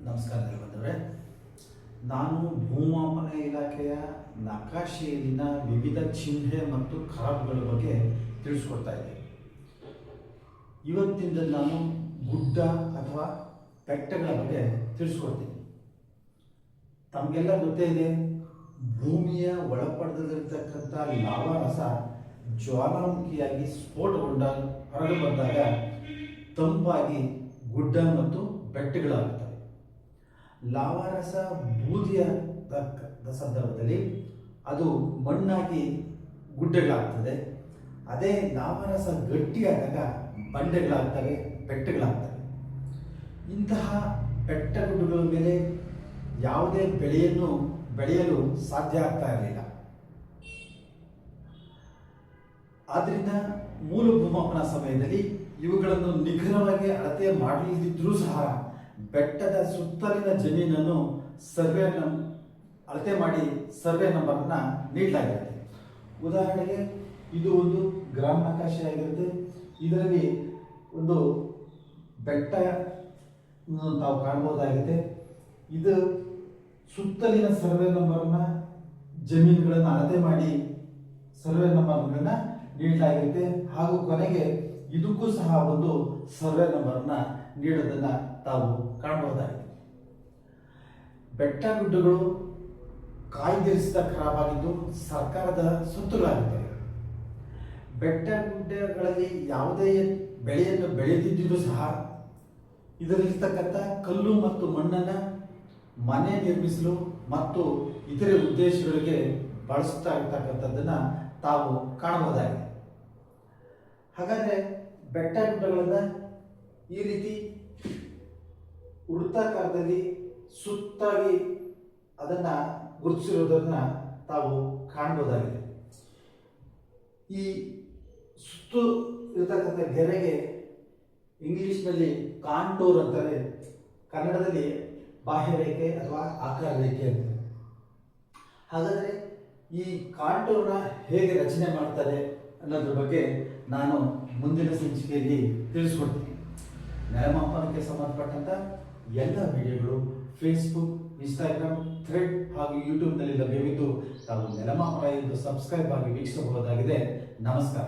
ನಮಸ್ಕಾರ ಬಂದವರೇ, ನಾನು ಭೂಮಾಪನ ಇಲಾಖೆಯ ನಕಾಶೆಯಲ್ಲಿನ ವಿವಿಧ ಚಿಹ್ನೆ ಮತ್ತು ಖರಾಬ್ಗಳ ಬಗ್ಗೆ ತಿಳಿಸ್ಕೊಡ್ತಾ ಇದ್ದೀನಿ. ಇವತ್ತಿಂದ ನಾನು ಗುಡ್ಡ ಅಥವಾ ಬೆಟ್ಟಗಳ ಬಗ್ಗೆ ತಿಳಿಸ್ಕೊಡ್ತೀನಿ. ತಮಗೆಲ್ಲ ಗೊತ್ತೇ ಇದೆ, ಭೂಮಿಯ ಒಳಪಡದಲ್ಲಿರ್ತಕ್ಕಂಥ ಲಾವಾರಸ ಜ್ವಾಲಾಮುಖಿಯಾಗಿ ಸ್ಫೋಟಗೊಂಡಾಗ ಹೊರಗೆ ಬಂದಾಗ ತಂಪಾಗಿ ಗುಡ್ಡ ಮತ್ತು ಬೆಟ್ಟಗಳಾಗುತ್ತವೆ. ಲಾವಾರಸ ಬೂದಿಯಾದ ಸಂದರ್ಭದಲ್ಲಿ ಅದು ಮಣ್ಣಾಗಿ ಗುಡ್ಡಗಳಾಗ್ತದೆ. ಅದೇ ಲಾವಾರಸ ಗಟ್ಟಿಯಾದಾಗ ಬಂಡೆಗಳಾಗ್ತವೆ, ಬೆಟ್ಟಗಳಾಗ್ತವೆ. ಇಂತಹ ಬೆಟ್ಟ ಗುಡ್ಡಗಳ ಮೇಲೆ ಯಾವುದೇ ಬೆಳೆಯನ್ನು ಬೆಳೆಯಲು ಸಾಧ್ಯ ಆಗ್ತಾ ಇರಲಿಲ್ಲ. ಆದ್ದರಿಂದ ಮೂಲ ಭೂಮಾಪನ ಸಮಯದಲ್ಲಿ ಇವುಗಳನ್ನು ನಿಖರವಾಗಿ ಅಳತೆ ಮಾಡಲಿದ್ದರೂ ಸಹ ಬೆಟ್ಟದ ಸುತ್ತಲಿನ ಜಮೀನನ್ನು ಅಳತೆ ಮಾಡಿ ಸರ್ವೆ ನಂಬರ್ನ ನೀಡಲಾಗಿರುತ್ತೆ. ಉದಾಹರಣೆಗೆ ಇದು ಒಂದು ಗ್ರಾಮ ನಕಾಶೆ ಆಗಿರುತ್ತೆ. ಇದರಲ್ಲಿ ಒಂದು ಬೆಟ್ಟ ತಾವು ಕಾಣಬಹುದಾಗಿದೆ. ಇದು ಸುತ್ತಲಿನ ಸರ್ವೆ ನಂಬರ್ನ ಜಮೀನುಗಳನ್ನು ಅಳತೆ ಮಾಡಿ ಸರ್ವೆ ನಂಬರ್ಗಳನ್ನ ನೀಡಲಾಗಿರುತ್ತೆ. ಹಾಗೂ ಕೊನೆಗೆ ಇದಕ್ಕೂ ಸಹ ಒಂದು ಸರ್ವೆ ನಂಬರ್ನ ನೀಡೋದನ್ನ ತಾವು ಕಾಣಬಹುದಾಗಿದೆ. ಬೆಟ್ಟ ಗುಡ್ಡಗಳು ಕಾಯ್ದಿರಿಸಿದ ಕ್ರಮವಾಗಿದ್ದು ಸರ್ಕಾರದ ಸ್ವತ್ತುಗಳಾಗುತ್ತವೆ. ಬೆಟ್ಟ ಗುಡ್ಡಗಳಲ್ಲಿ ಯಾವುದೇ ಬೆಳೆಯನ್ನು ಬೆಳೆದಿದ್ದರೂ ಸಹ ಇದರಲ್ಲಿರ್ತಕ್ಕಂಥ ಕಲ್ಲು ಮತ್ತು ಮಣ್ಣನ್ನು ಮನೆ ನಿರ್ಮಿಸಲು ಮತ್ತು ಇತರೆ ಉದ್ದೇಶಗಳಿಗೆ ಬಳಸ್ತಾ ಇರ್ತಕ್ಕಂಥದ್ದನ್ನು ತಾವು ಕಾಣಬಹುದಾಗಿದೆ. ಹಾಗಾದರೆ ಬೆಟ್ಟ ಗುಡ್ಡಗಳನ್ನು ಈ ರೀತಿ ವೃತ್ತಾಕಾರದಲ್ಲಿ ಸುತ್ತಾಗಿ ಅದನ್ನು ಗುರುತಿಸಿರೋದನ್ನ ತಾವು ಕಾಣಬಹುದಾಗಿದೆ. ಈ ಸುತ್ತು ಇರತಕ್ಕಂಥ ಗೆರೆಗೆ ಇಂಗ್ಲಿಷ್ನಲ್ಲಿ ಕಾಂಟೂರ್ ಅಂತಾರೆ, ಕನ್ನಡದಲ್ಲಿ ಬಾಹ್ಯರೇಖೆ ಅಥವಾ ಆಕಾರ ರೇಖೆ ಅಂತಾರೆ. ಹಾಗಾದರೆ ಈ ಕಾಂಟೂರ್ನ ಹೇಗೆ ರಚನೆ ಮಾಡ್ತಾರೆ ಅನ್ನೋದ್ರ ಬಗ್ಗೆ ನಾನು ಮುಂದಿನ ಸಂಚಿಕೆಯಲ್ಲಿ ತಿಳಿಸ್ಕೊಡ್ತೀನಿ. ನೆಲಮಾಪನಕ್ಕೆ ಸಂಬಂಧಪಟ್ಟಂಥ ಎಲ್ಲ ವಿಡಿಯೋಗಳು ಫೇಸ್ಬುಕ್, ಇನ್ಸ್ಟಾಗ್ರಾಮ್, ಥ್ರೆಡ್ ಹಾಗೂ ಯೂಟ್ಯೂಬ್ನಲ್ಲಿ ಲಭ್ಯವಿದ್ದು ತಾವು ನೆಲಮಾಪನ ಎಂದು ಸಬ್ಸ್ಕ್ರೈಬ್ ಆಗಿ ವೀಕ್ಷಿಸಬಹುದಾಗಿದೆ. ನಮಸ್ಕಾರ.